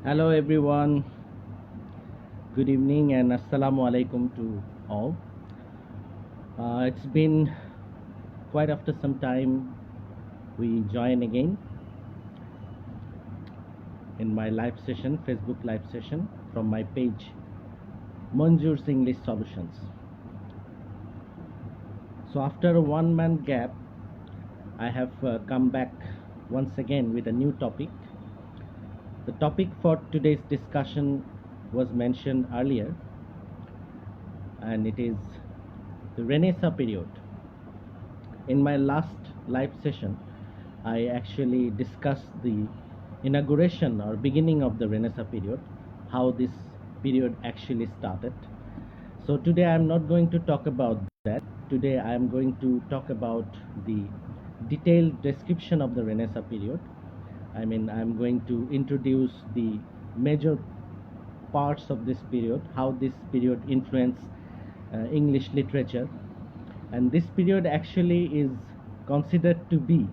Hello everyone, good evening and assalamu alaikum to all. It's been quite after some time we join again in my live session, Facebook live session from my page Manjur's English Solutions. So after a 1 month gap, I have come back once again with a new topic. The topic for today's discussion was mentioned earlier, and it is the Renaissance period. In my last live session, I actually discussed the inauguration or beginning of the Renaissance period, how this period actually started. So today I'm not going to talk about that. Today I am going to talk about the detailed description of the Renaissance period. I'm going to introduce the major parts of this period, how this period influenced English literature, and this period actually is considered to be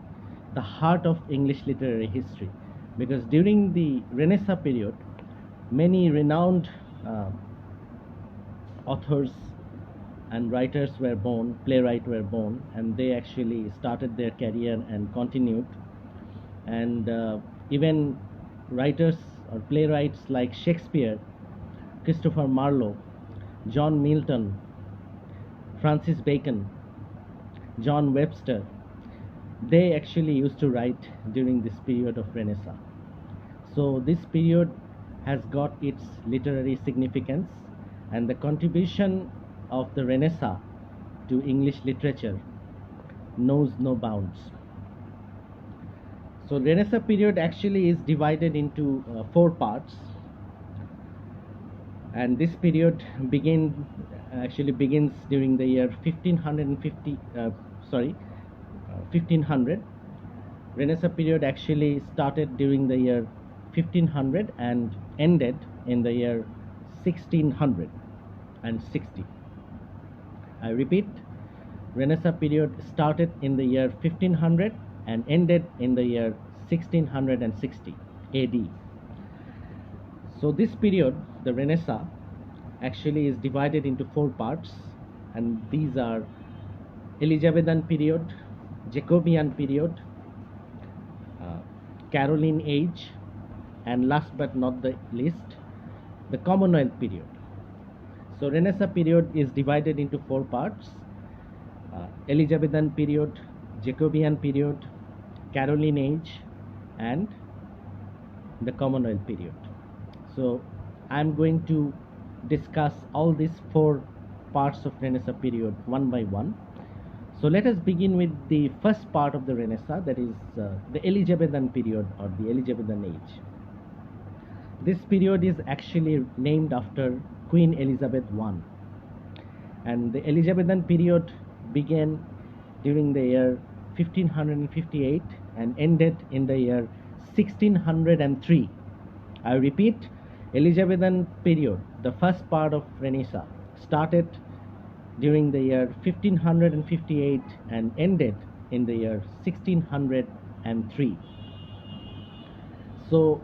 the heart of English literary history, because during the Renaissance period, many renowned authors and writers were born, playwrights were born, and they actually started their career and continued. And even writers or playwrights like Shakespeare, Christopher Marlowe, John Milton, Francis Bacon, John Webster, they actually used to write during this period of Renaissance. So this period has got its literary significance, and the contribution of the Renaissance to English literature knows no bounds. So Renaissance period actually is divided into 4 parts, and this period begins during the year 1500. Renaissance period actually started during the year 1500 and ended in the year 1660. I repeat, Renaissance period started in the year 1500 and ended in the year 1660 AD. So this period, the Renaissance, actually is divided into 4 parts, and these are Elizabethan period, Jacobean period, Caroline age, and last but not the least, the Commonwealth period. So Renaissance period is divided into 4 parts: Elizabethan period, Jacobean period, Caroline age, and the Commonwealth period. So I'm going to discuss all these 4 parts of Renaissance period one by one. So let us begin with the first part of the Renaissance, that is the Elizabethan period or the Elizabethan age. This period is actually named after Queen Elizabeth I, and the Elizabethan period began during the year 1558 and ended in the year 1603. I repeat, Elizabethan period, the first part of Renaissance, started during the year 1558 and ended in the year 1603. So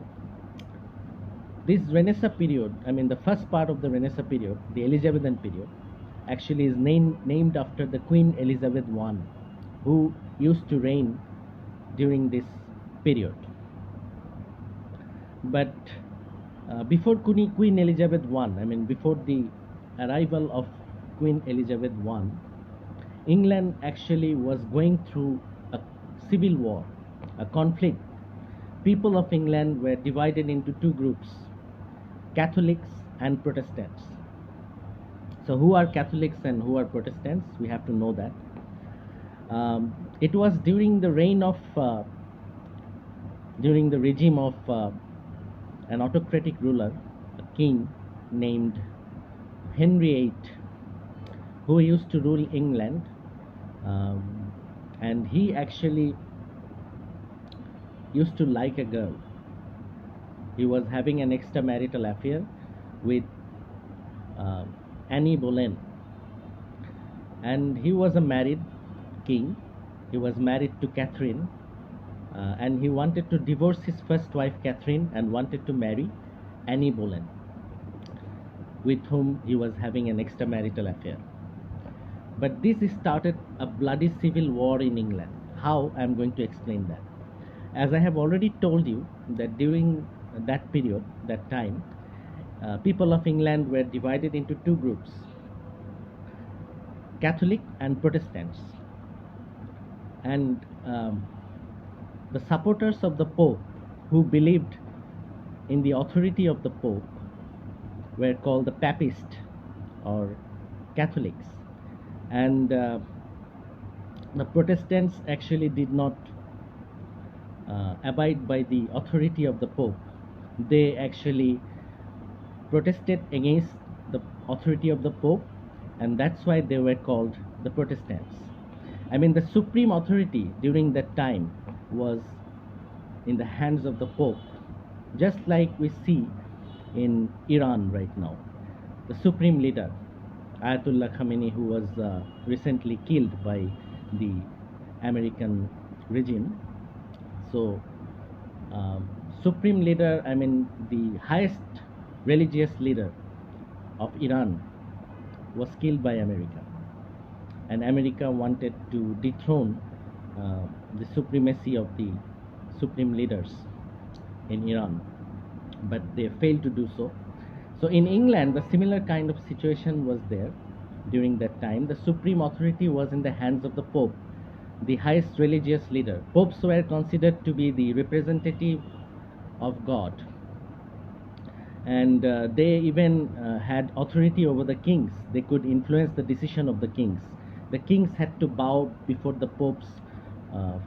this Renaissance period, the first part of the Renaissance period, the Elizabethan period, actually is named after the Queen Elizabeth I, who used to reign during this period. But before Queen Elizabeth I, before the arrival of Queen Elizabeth I, England actually was going through a civil war, a conflict. People of England were divided into 2 groups, Catholics and Protestants. So who are Catholics and who are Protestants? We have to know that. It was during the regime of an autocratic ruler, a king named Henry VIII, who used to rule England, and he actually used to like a girl. He was having an extramarital affair with Anne Boleyn, and he was a married king. He was married to Catherine, and he wanted to divorce his first wife Catherine and wanted to marry Anne Boleyn, with whom he was having an extramarital affair. But this started a bloody civil war in England. How? I am going to explain that. As I have already told you that during that period, that time, people of England were divided into two groups, Catholic and Protestants. And the supporters of the Pope, who believed in the authority of the Pope, were called the Papists or Catholics. And the Protestants actually did not abide by the authority of the Pope. They actually protested against the authority of the Pope, and that's why they were called the Protestants. I mean, the supreme authority during that time was in the hands of the Pope, just like we see in Iran right now. The supreme leader, Ayatollah Khamenei, who was recently killed by the American regime. So, supreme leader, I mean, the highest religious leader of Iran was killed by America. And America wanted to dethrone the supremacy of the supreme leaders in Iran, but they failed to do so. So in England, the similar kind of situation was there during that time. The supreme authority was in the hands of the Pope, the highest religious leader. Popes were considered to be the representative of God, and they even had authority over the kings. They could influence the decision of the kings. The kings had to bow before the popes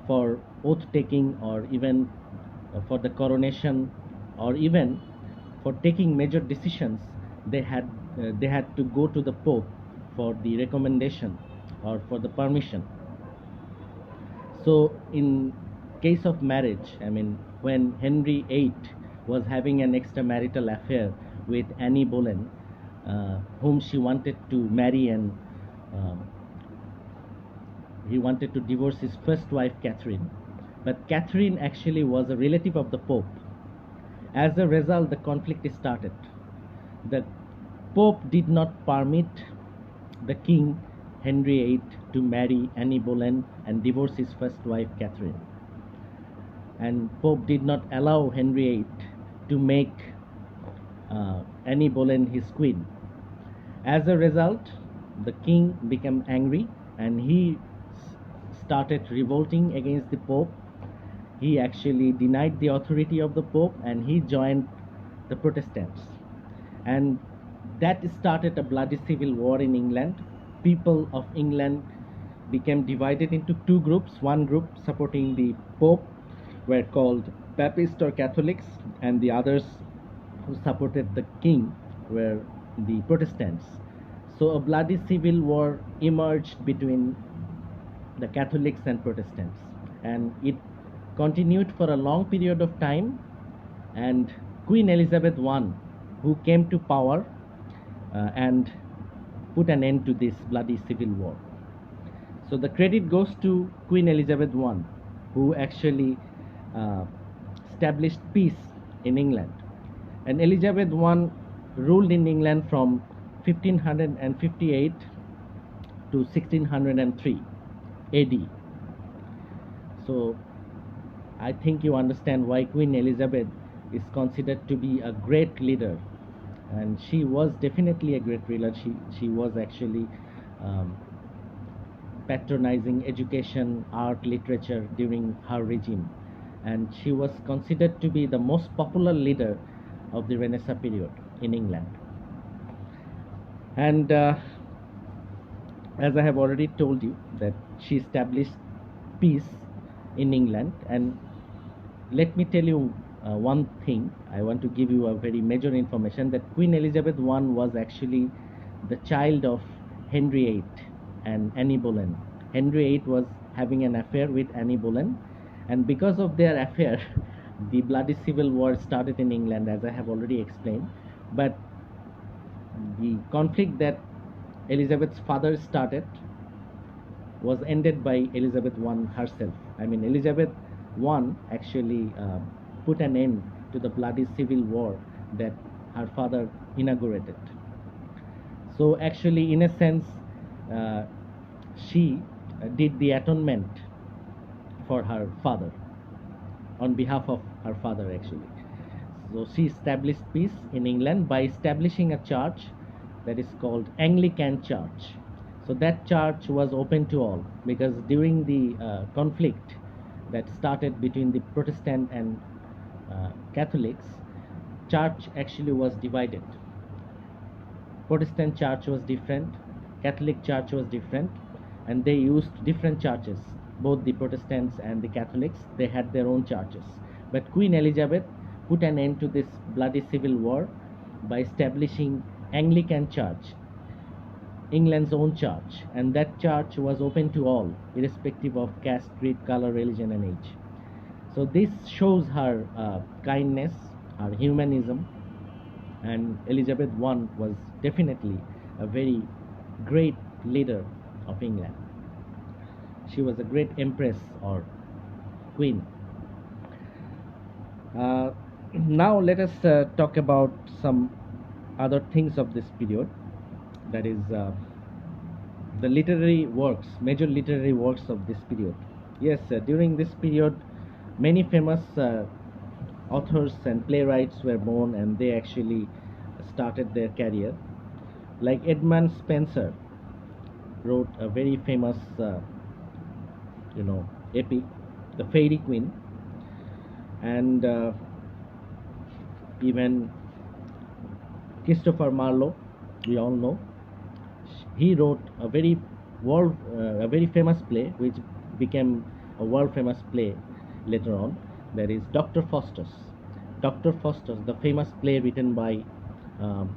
for oath taking, or even for the coronation, or even for taking major decisions. They had to go to the Pope for the recommendation or for the permission. So in case of marriage, I mean, when Henry VIII was having an extramarital affair with Anne Boleyn, whom she wanted to marry, and he wanted to divorce his first wife, Catherine. But Catherine actually was a relative of the Pope. As a result, the conflict started. The Pope did not permit the King Henry VIII to marry Anne Boleyn and divorce his first wife, Catherine. And Pope did not allow Henry VIII to make Anne Boleyn his queen. As a result, the king became angry, and he started revolting against the Pope. He actually denied the authority of the Pope, and he joined the Protestants. And that started a bloody civil war in England. People of England became divided into two groups. One group supporting the Pope were called Papists or Catholics, and the others who supported the king were the Protestants. So a bloody civil war emerged between the Catholics and Protestants, and it continued for a long period of time. And Queen Elizabeth I, who came to power and put an end to this bloody civil war. So the credit goes to Queen Elizabeth I, who actually established peace in England. And Elizabeth I ruled in England from 1558 to 1603 AD. So I think you understand why Queen Elizabeth is considered to be a great leader. And she was definitely a great leader. She was actually patronizing education, art, literature during her regime. And she was considered to be the most popular leader of the Renaissance period in England. And as I have already told you, that she established peace in England. And let me tell you one thing. I want to give you a very major information, that Queen Elizabeth I was actually the child of Henry VIII and Anne Boleyn. Henry VIII was having an affair with Anne Boleyn, and because of their affair, the bloody civil war started in England, as I have already explained. But the conflict that Elizabeth's father started was ended by Elizabeth I herself. I mean, Elizabeth I actually put an end to the bloody civil war that her father inaugurated. So actually, in a sense, uh, she did the atonement for her father, on behalf of her father actually. So she established peace in England by establishing a church that is called Anglican Church. So that church was open to all, because during the conflict that started between the Protestant and Catholics, church actually was divided. Protestant church was different, Catholic church was different, and they used different churches. Both the Protestants and the Catholics, they had their own churches. But Queen Elizabeth put an end to this bloody civil war by establishing Anglican Church, England's own church, and that church was open to all, irrespective of caste, creed, color, religion, and age. So this shows her kindness, her humanism, and Elizabeth I was definitely a very great leader of England. She was a great empress or queen. Now let us talk about some other things of this period, that is the literary works, major literary works of this period. Yes, during this period, many famous authors and playwrights were born, and they actually started their career. Like Edmund Spenser wrote a very famous, epic, The Fairy Queen, and even Christopher Marlowe, we all know, he wrote a very famous play, which became a world famous play later on. That is Dr. Faustus. Dr. Faustus, the famous play written by um,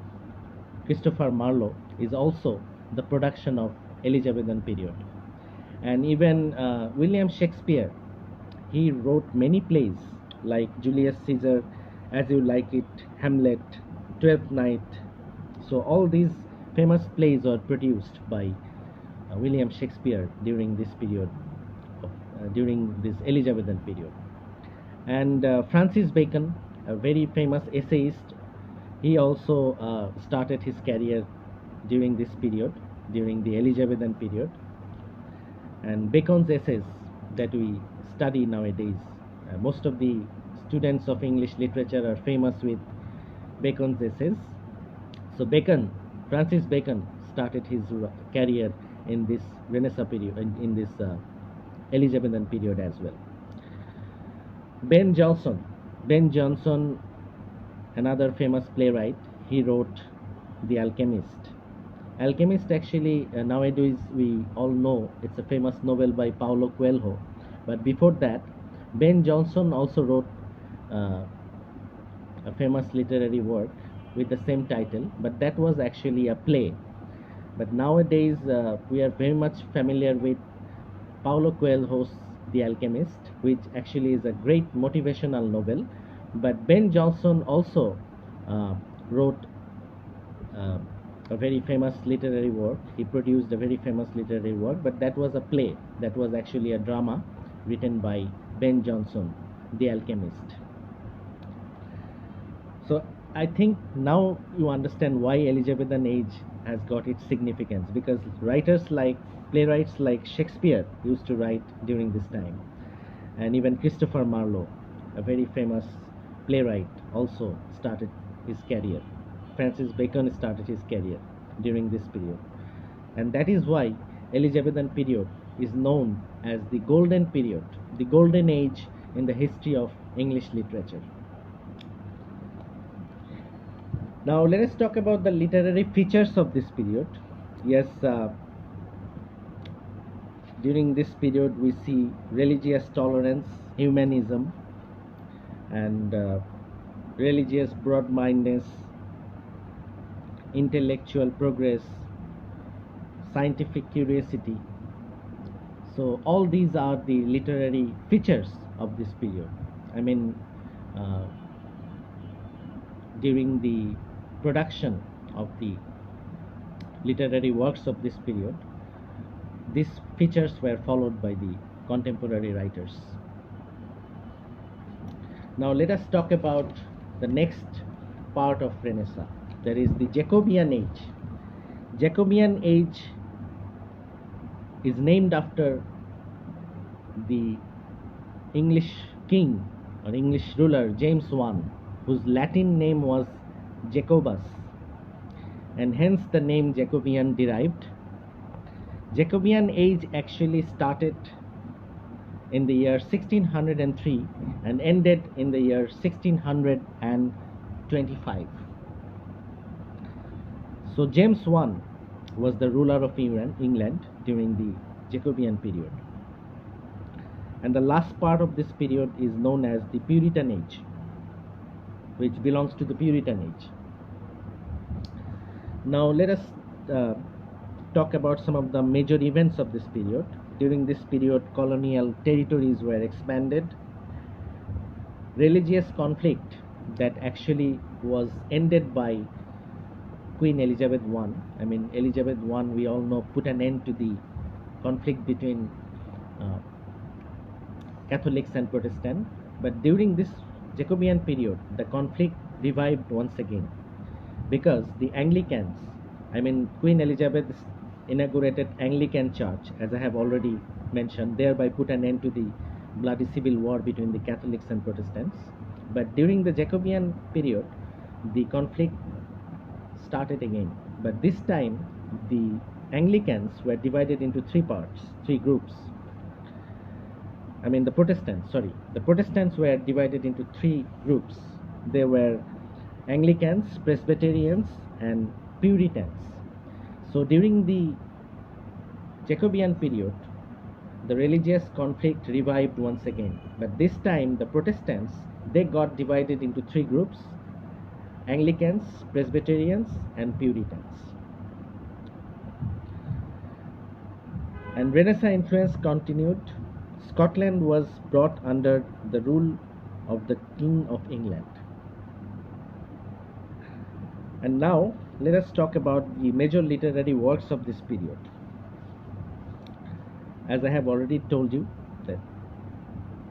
Christopher Marlowe, is also the production of Elizabethan period. And even William Shakespeare, he wrote many plays like Julius Caesar, As You Like It, Hamlet, Twelfth Night. So all these famous plays are produced by William Shakespeare during this period, during this Elizabethan period. And Francis Bacon, a very famous essayist, he also started his career during this period, during the Elizabethan period. And Bacon's essays that we study nowadays, most of the students of English literature are famous with Bacon's essays. So Francis Bacon started his career in this Renaissance period, in this Elizabethan period as well. Ben Jonson, another famous playwright, he wrote The Alchemist. Alchemist actually, nowadays we all know it's a famous novel by Paulo Coelho. But before that, Ben Jonson also wrote a famous literary work with the same title, but that was actually a play. But nowadays we are very much familiar with Paulo Coelho's The Alchemist, which actually is a great motivational novel. But Ben Jonson also wrote a very famous literary work. He produced a very famous literary work, but that was a play. That was actually a drama written by Ben Jonson, The Alchemist. So I think now you understand why Elizabethan age has got its significance, because playwrights like Shakespeare used to write during this time, and even Christopher Marlowe, a very famous playwright, also started his career. Francis Bacon started his career during this period, and that is why Elizabethan period is known as the golden period, the golden age in the history of English literature. Now let us talk about the literary features of this period. Yes, during this period we see religious tolerance, humanism, and religious broad-mindedness, intellectual progress, scientific curiosity. So all these are the literary features of this period. I mean, during the production of the literary works of this period, these features were followed by the contemporary writers. Now let us talk about the next part of Renaissance, that is the Jacobean age. Jacobean age is named after the English king or English ruler James I, whose Latin name was Jacobus, and hence the name Jacobean derived. Jacobean age actually started in the year 1603 and ended in the year 1625. So James I was the ruler of England during the Jacobean period. And the last part of this period is known as the Puritan age, which belongs to the Puritan age. Now let us talk about some of the major events of this period. During this period, colonial territories were expanded. Religious conflict that actually was ended by Queen Elizabeth I. I mean, Elizabeth I, we all know, put an end to the conflict between Catholics and Protestants. But during this Jacobean period, the conflict revived once again, because the Anglicans, I mean, Queen Elizabeth inaugurated Anglican Church, as I have already mentioned, thereby put an end to the bloody civil war between the Catholics and Protestants. But during the Jacobean period, the conflict started again. But this time, the Anglicans were divided into three groups. I mean, the Protestants were divided into three groups. They were Anglicans, Presbyterians, and Puritans. So during the Jacobean period, the religious conflict revived once again. But this time, the Protestants, they got divided into three groups: Anglicans, Presbyterians, and Puritans. And Renaissance influence continued. Scotland was brought under the rule of the King of England. And now let us talk about the major literary works of this period. As I have already told you, that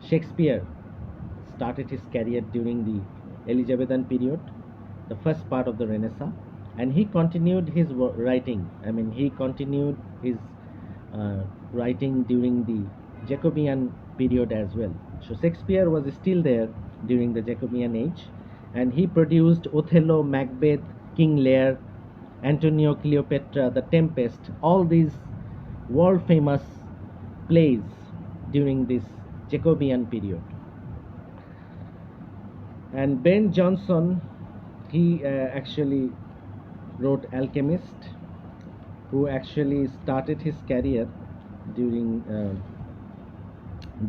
Shakespeare started his career during the Elizabethan period, the first part of the Renaissance, and he continued his writing. I mean, he continued his writing during the Jacobean period as well. So Shakespeare was still there during the Jacobean age, and he produced Othello, Macbeth, King Lear, Antonio, Cleopatra, The Tempest, all these world famous plays during this Jacobean period. And Ben Jonson, he actually wrote Alchemist, who actually started his career during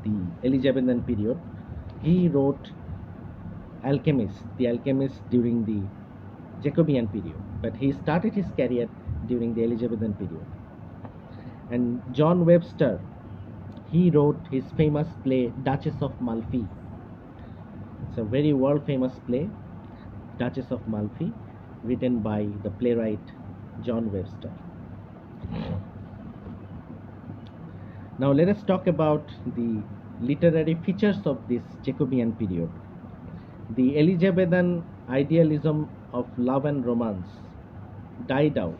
the Elizabethan period. He wrote The Alchemist during the Jacobean period, but he started his career during the Elizabethan period. And John Webster, he wrote his famous play Duchess of Malfi. It's a very world famous play, Duchess of Malfi, written by the playwright John Webster. Now let us talk about the literary features of this Jacobean period. The Elizabethan idealism of love and romance died out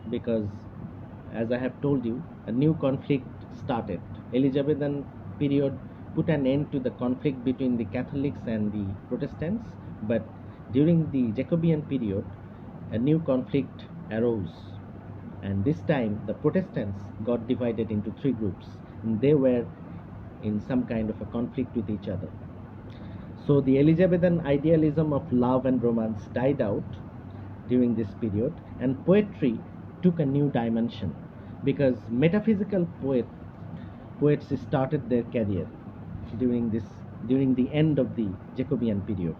because, as I have told you, a new conflict started. Elizabethan period put an end to the conflict between the Catholics and the Protestants, but during the Jacobean period, a new conflict arose. And this time, the Protestants got divided into three groups, and they were in some kind of a conflict with each other. So the Elizabethan idealism of love and romance died out during this period, and poetry took a new dimension, because metaphysical poets started their career during the end of the Jacobean period,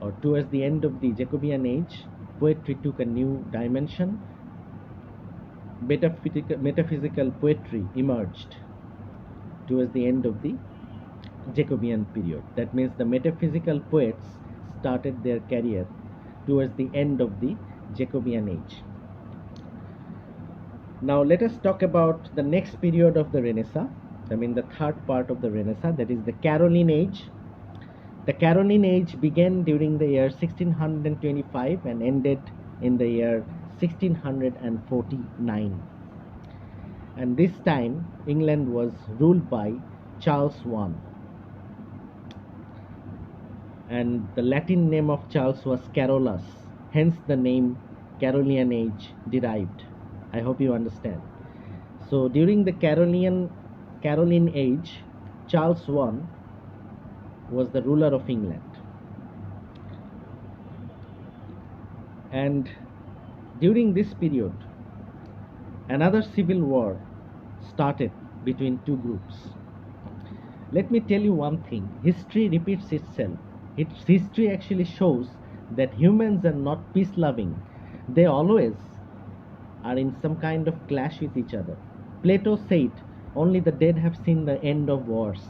or towards the end of the Jacobean age. Poetry took a new dimension. Metaphysical poetry emerged towards the end of the Jacobean period. That means the metaphysical poets started their career towards the end of the Jacobean age. Now let us talk about the next period of the Renaissance, I mean the third part of the Renaissance, that is the Caroline age. The Caroline Age began during the year 1625 and ended in the year 1649. And this time, England was ruled by Charles I. And the Latin name of Charles was Carolus, hence the name Carolingian Age derived. I hope you understand. So during the Caroline Age, Charles I was the ruler of England. And during this period, another civil war started between two groups. Let me tell you one thing, history repeats itself. History actually shows that humans are not peace-loving. They always are in some kind of clash with each other. Plato said, only the dead have seen the end of wars.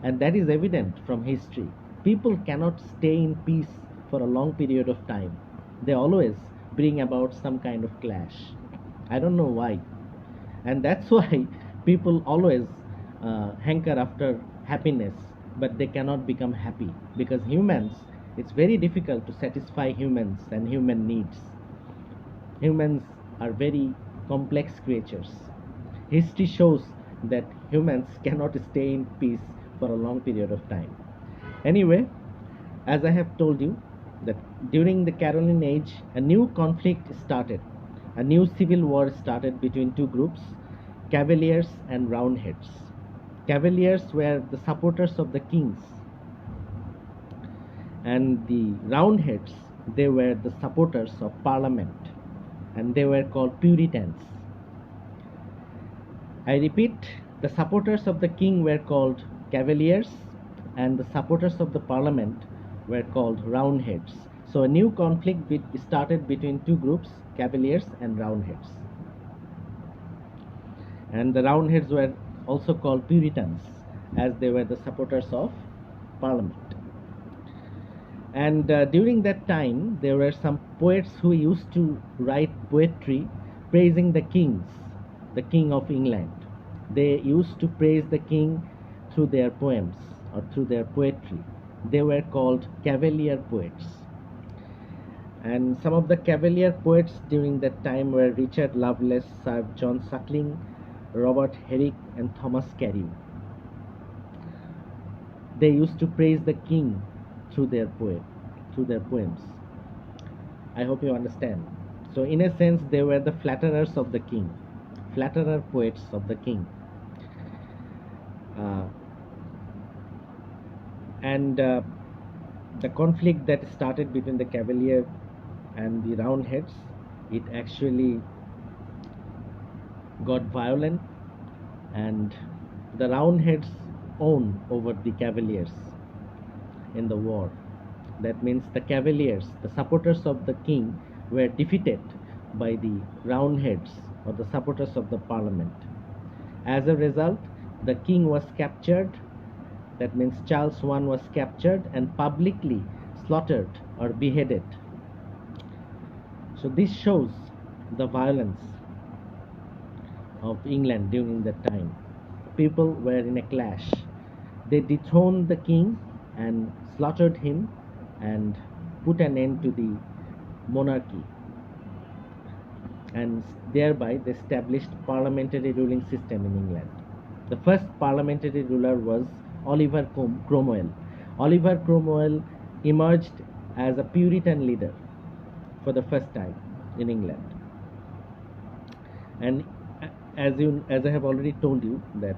And that is evident from history. People cannot stay in peace for a long period of time. They always bring about some kind of clash. I don't know why. And that's why people always hanker after happiness, but they cannot become happy. Because humans, it's very difficult to satisfy humans and human needs. Humans are very complex creatures. History shows that humans cannot stay in peace for a long period of time. Anyway, as I have told you, that during the Caroline Age, a new conflict started. A new civil war started between two groups, Cavaliers and Roundheads. Cavaliers were the supporters of the kings, and the Roundheads, they were the supporters of Parliament, and they were called Puritans. I repeat, the supporters of the king were called Cavaliers, and the supporters of the Parliament were called Roundheads. So a new conflict started between two groups, Cavaliers and Roundheads. And the Roundheads were also called Puritans, as they were the supporters of Parliament. And during that time, there were some poets who used to write poetry praising the kings, the King of England. They used to praise the king through their poems or through their poetry. They were called Cavalier poets. And some of the Cavalier poets during that time were Richard Lovelace, Sir John Suckling, Robert Herrick, and Thomas Carew. They used to praise the king through their poems. I hope you understand. So in a sense, they were the flatterers of the king, flatterer poets of the king. The conflict that started between the Cavalier and the Roundheads, it actually got violent, and the Roundheads won over the Cavaliers in the war. That means the Cavaliers, the supporters of the king, were defeated by the Roundheads, or the supporters of the Parliament. As a result, the king was captured. That means Charles I was captured and publicly slaughtered or beheaded. So this shows the violence of England during that time. People were in a clash. They dethroned the king and slaughtered him and put an end to the monarchy. And thereby they established parliamentary ruling system in England. The first parliamentary ruler was Oliver Cromwell. Oliver Cromwell emerged as a Puritan leader for the first time in England. And as I have already told you that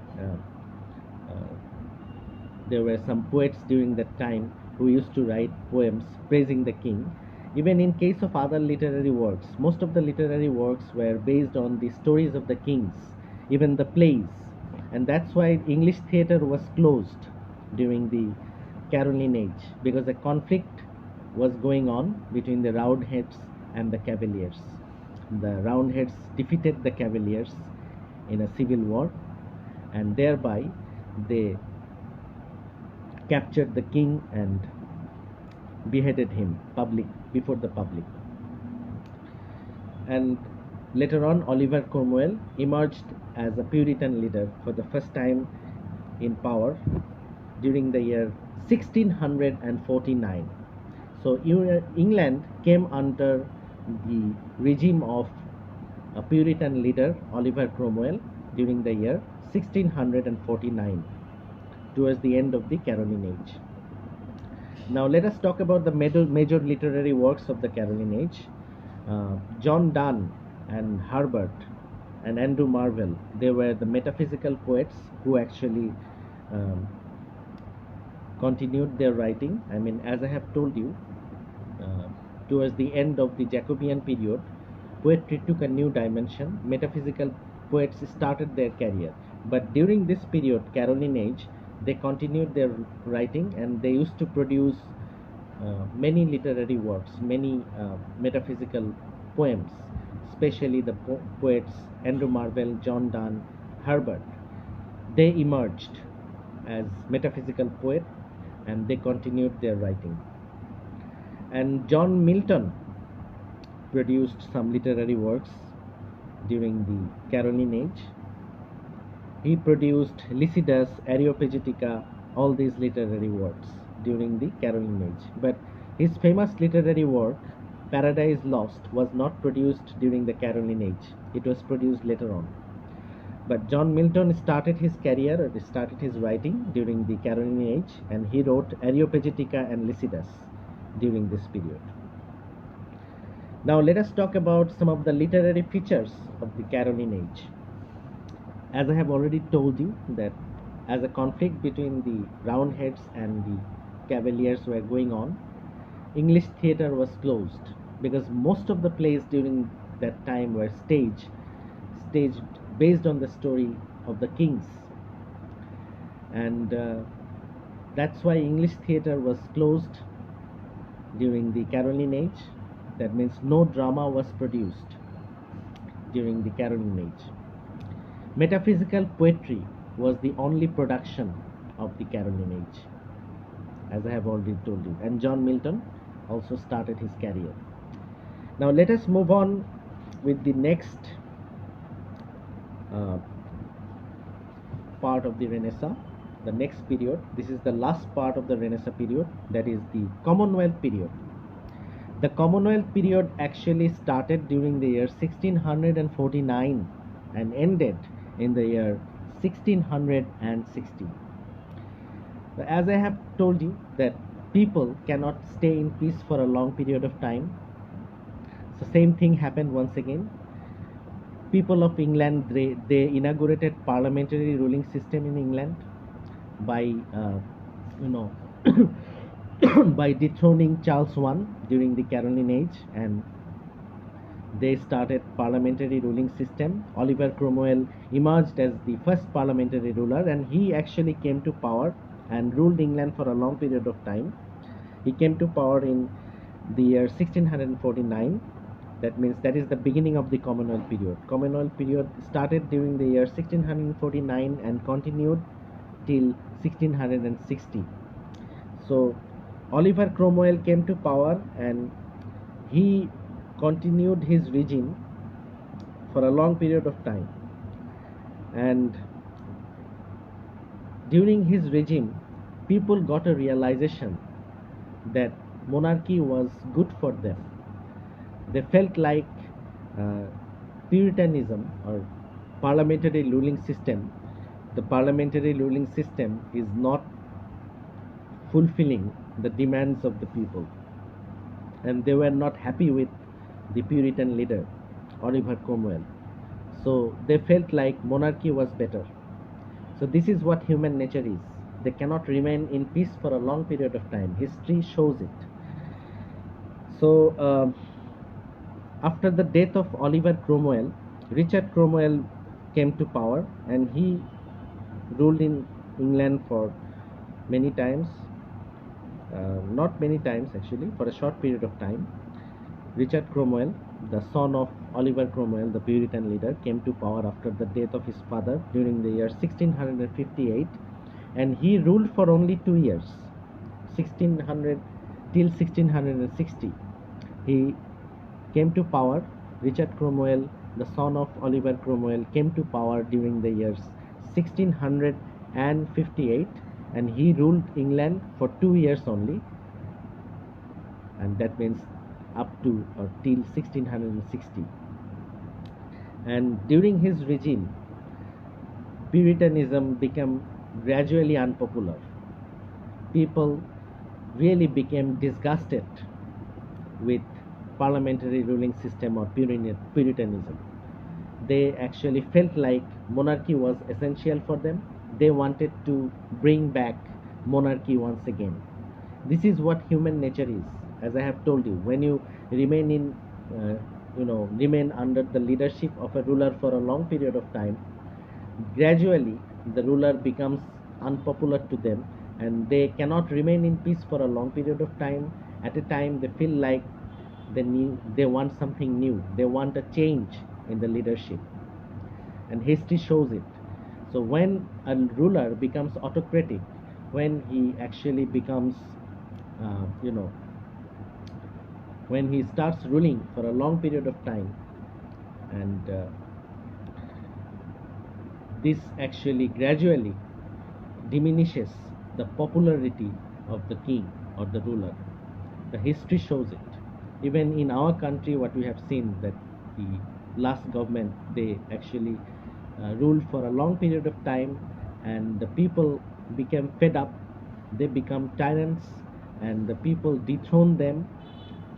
there were some poets during that time who used to write poems praising the king. Even in case of other literary works, most of the literary works were based on the stories of the kings, even the plays. And that's why English theatre was closed during the Caroline Age, because a conflict was going on between the Roundheads and the Cavaliers. The Roundheads defeated the Cavaliers in a civil war, and thereby they captured the king and beheaded him before the public. And later on, Oliver Cromwell emerged as a Puritan leader for the first time in power during the year 1649. So England came under the regime of a Puritan leader, Oliver Cromwell, during the year 1649, towards the end of the Caroline Age. Now let us talk about the major literary works of the Caroline Age. John Donne and Herbert and Andrew Marvell, they were the metaphysical poets who actually um, continued their writing. I mean, as I have told you, towards the end of the Jacobean period, poetry took a new dimension. Metaphysical poets started their career. But during this period, Caroline Age, they continued their writing and they used to produce many literary works, many metaphysical poems, especially the poets Andrew Marvell, John Donne, Herbert. They emerged as metaphysical poets and they continued their writing. And John Milton produced some literary works during the Caroline Age. He produced Lycidas, Areopagitica, all these literary works during the Caroline Age. But his famous literary work, Paradise Lost, was not produced during the Caroline Age. It was produced later on. But John Milton started his career, or started his writing during the Caroline Age, and he wrote Areopagitica and Lycidas during this period. Now let us talk about some of the literary features of the Caroline Age. As I have already told you that as a conflict between the Roundheads and the Cavaliers were going on, English theatre was closed because most of the plays during that time were staged based on the story of the kings, and that's why English theatre was closed during the Caroline Age. That means no drama was produced during the Caroline Age. Metaphysical poetry was the only production of the Caroline Age, as I have already told you, and John Milton also started his career. Now let us move on with the next part of the Renaissance, the next period. This is the last part of the Renaissance period, that is the Commonwealth period. The Commonwealth period actually started during the year 1649 and ended in the year 1660. As I have told you that people cannot stay in peace for a long period of time, so same thing happened once again. People of England, they inaugurated parliamentary ruling system in England by by dethroning Charles I during the Caroline Age, and they started parliamentary ruling system. Oliver Cromwell emerged as the first parliamentary ruler, and he actually came to power and ruled England for a long period of time. He came to power in the year 1649. That means that is the beginning of the Commonwealth period. Commonwealth period started during the year 1649 and continued till 1660. So Oliver Cromwell came to power and he continued his regime for a long period of time. And during his regime, people got a realization that monarchy was good for them. They felt like Puritanism or parliamentary ruling system, the parliamentary ruling system is not fulfilling the demands of the people, and they were not happy with the Puritan leader Oliver Cromwell. So they felt like monarchy was better. So this is what human nature is. They cannot remain in peace for a long period of time. History shows it. So after the death of Oliver Cromwell, Richard Cromwell came to power and he ruled in England for many times, not many times actually, for a short period of time. Richard Cromwell, the son of Oliver Cromwell, the Puritan leader, came to power after the death of his father during the year 1658, and he ruled for only 2 years, 1600 till 1660. He came to power. Richard Cromwell, the son of Oliver Cromwell, came to power during the years 1658, and he ruled England for 2 years only, and that means up to or till 1660. And during his regime, Puritanism became gradually unpopular. People really became disgusted with parliamentary ruling system or Puritanism. They actually felt like monarchy was essential for them. They wanted to bring back monarchy once again. This is what human nature is. As I have told you, when you remain in, remain under the leadership of a ruler for a long period of time, gradually the ruler becomes unpopular to them, and they cannot remain in peace for a long period of time. At a time, they feel like they want something new. They want a change in the leadership, and history shows it. So when a ruler becomes autocratic, when he actually becomes, uh, you know, when he starts ruling for a long period of time, and this actually gradually diminishes the popularity of the king or the ruler. The history shows it. Even in our country, what we have seen, that the last government, they actually ruled for a long period of time, and the people became fed up. They become tyrants, and the people dethroned them,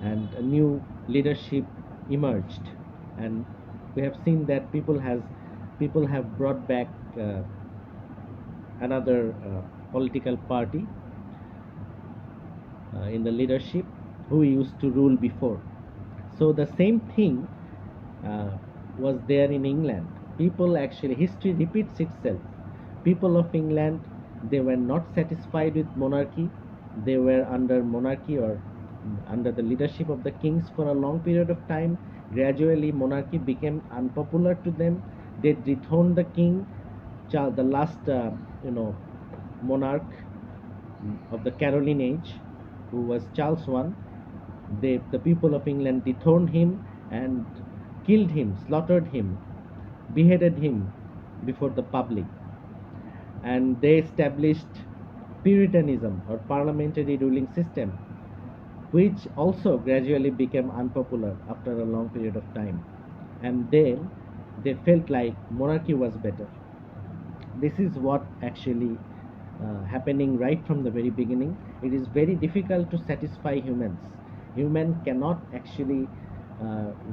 and a new leadership emerged. And we have seen that people have brought back another political party in the leadership who used to rule before. So the same thing uh, was there in England. People actually, history repeats itself. People of England, they were not satisfied with monarchy. They were under monarchy or under the leadership of the kings for a long period of time. Gradually, monarchy became unpopular to them. They dethroned the king, the last, monarch of the Caroline age, who was Charles I. The people of England dethroned him and killed him, slaughtered him, beheaded him before the public. And they established Puritanism or parliamentary ruling system, which also gradually became unpopular after a long period of time. And then they felt like monarchy was better. This is what actually happening right from the very beginning. It is very difficult to satisfy humans. Human cannot actually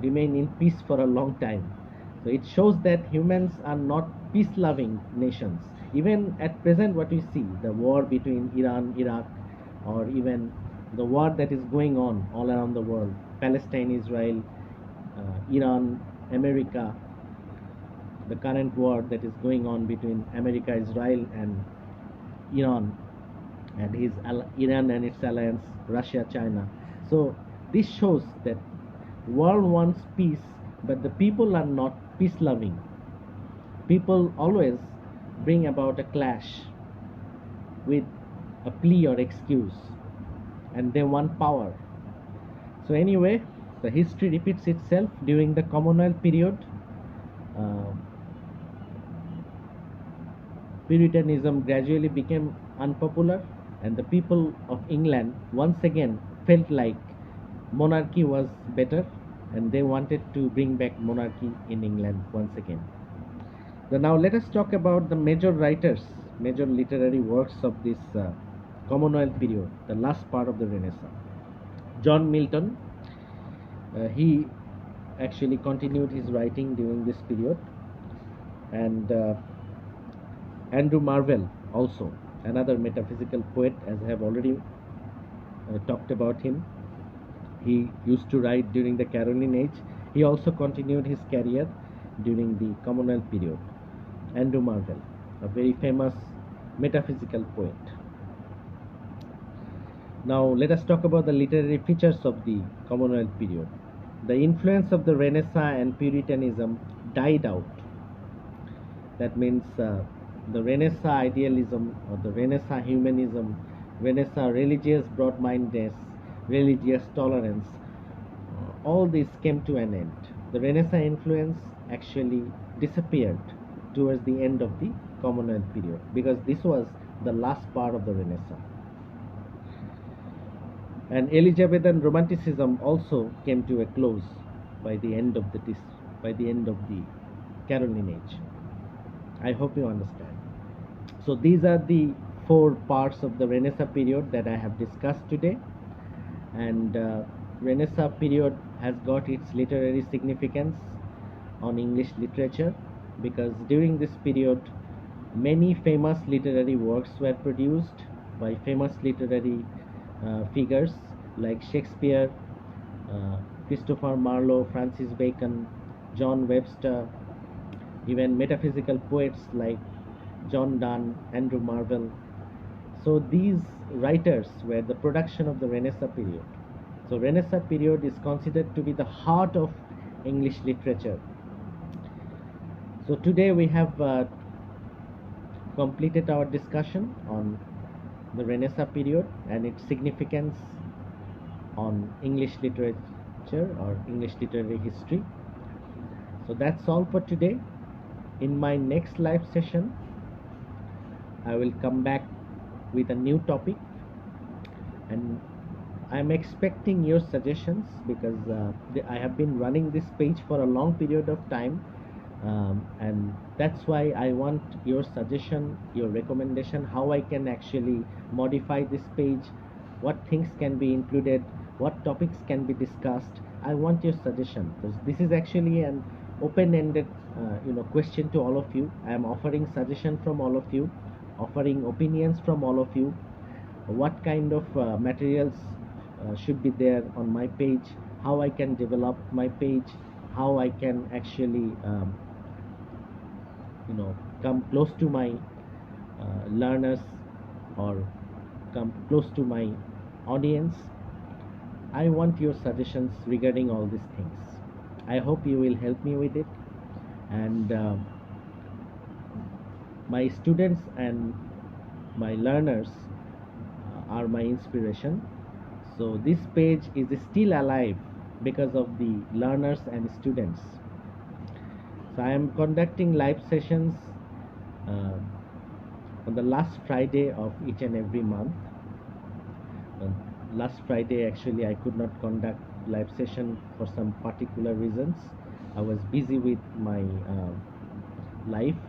remain in peace for a long time. So it shows that humans are not peace-loving nations. Even at present, what we see, the war between Iran, Iraq, or even the war that is going on all around the world, Palestine, Israel, Iran, America, the current war that is going on between America, Israel, and Iran, and Iran and its alliance, Russia, China. So this shows that world wants peace, but the people are not peace-loving. People always bring about a clash with a plea or excuse, and they want power. So anyway, the history repeats itself. During the Commonwealth period, uh, Puritanism gradually became unpopular, and the people of England once again felt like monarchy was better, and they wanted to bring back monarchy in England once again. So now let us talk about the major writers, major literary works of this Commonwealth period, the last part of the Renaissance. John Milton, he actually continued his writing during this period, and Andrew Marvell also, another metaphysical poet, as I have already talked about him. He used to write during the Caroline age. He also continued his career during the Commonwealth period. Andrew Marvell, a very famous metaphysical poet. Now let us talk about the literary features of the Commonwealth period. The influence of the Renaissance and Puritanism died out. That means the Renaissance idealism or the Renaissance humanism, Renaissance religious broad-mindedness, religious tolerance, all this came to an end. The Renaissance influence actually disappeared towards the end of the Commonwealth period, because this was the last part of the Renaissance. And Elizabethan Romanticism also came to a close by the end of the Caroline age. I hope you understand. So these are the four parts of the Renaissance period that I have discussed today. And Renaissance period has got its literary significance on English literature, because during this period many famous literary works were produced by famous literary figures like Shakespeare, Christopher Marlowe, Francis Bacon, John Webster, even metaphysical poets like John Donne, Andrew Marvell. So these writers were the production of the Renaissance period. So Renaissance period is considered to be the heart of English literature. So today we have completed our discussion on the Renaissance period and its significance on English literature or English literary history. So that's all for today. In my next live session, I will come back with a new topic, and I'm expecting your suggestions, because I have been running this page for a long period of time, and that's why I want your suggestion, your recommendation, how I can actually modify this page, what things can be included, what topics can be discussed. I want your suggestion, because this is actually an open-ended question to all of you. I am offering suggestion from all of you, offering opinions from all of you, what kind of materials should be there on my page, how I can develop my page, how I can actually come close to my learners or come close to my audience. I want your suggestions regarding all these things. I hope you will help me with it. And my students and my learners are my inspiration. So this page is still alive because of the learners and students. So I am conducting live sessions on the last Friday of each and every month. Last Friday actually I could not conduct live session for some particular reasons. I was busy with my life,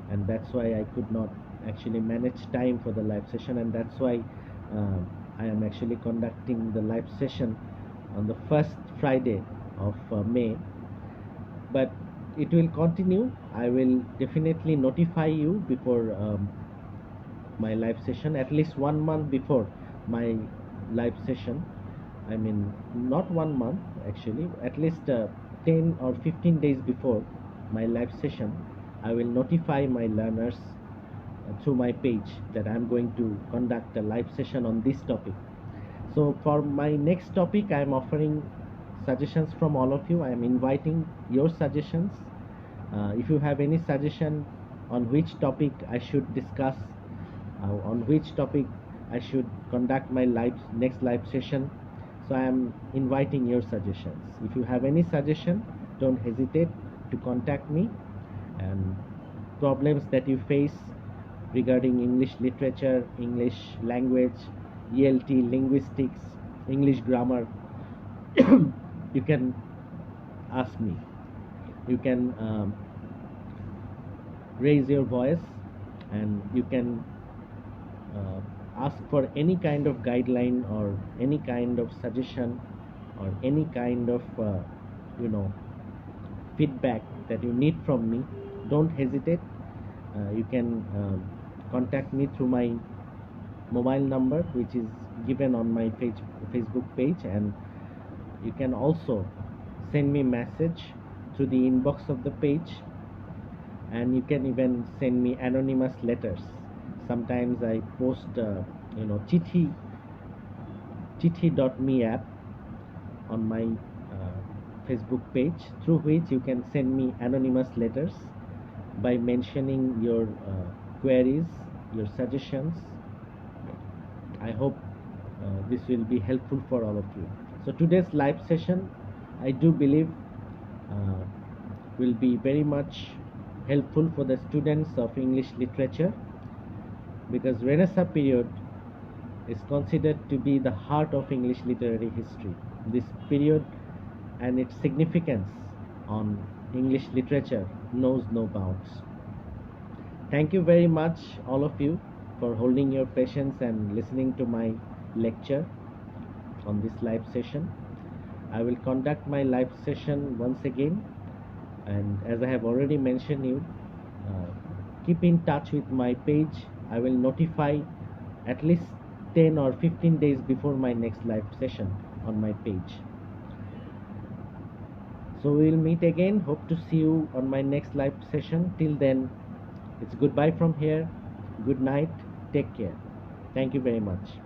and that's why I could not actually manage time for the live session, and that's why I am actually conducting the live session on the first Friday of May. But it will continue. I will definitely notify you before my live session, at least 1 month before my live session. I mean, not 1 month actually, at least 10 or 15 days before my live session, I will notify my learners through my page that I'm going to conduct a live session on this topic. So for my next topic, I'm offering suggestions from all of you. I'm inviting your suggestions. If you have any suggestion on which topic I should discuss, on which topic I should conduct my next live session, so I am inviting your suggestions. If you have any suggestion, don't hesitate to contact me. And problems that you face regarding English literature, English language, ELT, linguistics, English grammar, you can ask me. You can raise your voice, and you can ask for any kind of guideline or any kind of suggestion or any kind of feedback that you need from me. Don't hesitate. You can contact me through my mobile number, which is given on my Facebook page, and you can also send me message through the inbox of the page, and you can even send me anonymous letters. Sometimes I post chithi.me app on my Facebook page, through which you can send me anonymous letters by mentioning your queries, your suggestions. I hope this will be helpful for all of you. So today's live session, I do believe, will be very much helpful for the students of English literature. because Renaissance period is considered to be the heart of English literary history. This period and its significance on English literature knows no bounds. Thank you very much, all of you, for holding your patience and listening to my lecture on this live session. I will conduct my live session once again, and as I have already mentioned you, keep in touch with my page. I will notify at least 10 or 15 days before my next live session on my page. So we will meet again. Hope to see you on my next live session. Till then, it's goodbye from here. Good night. Take care. Thank you very much.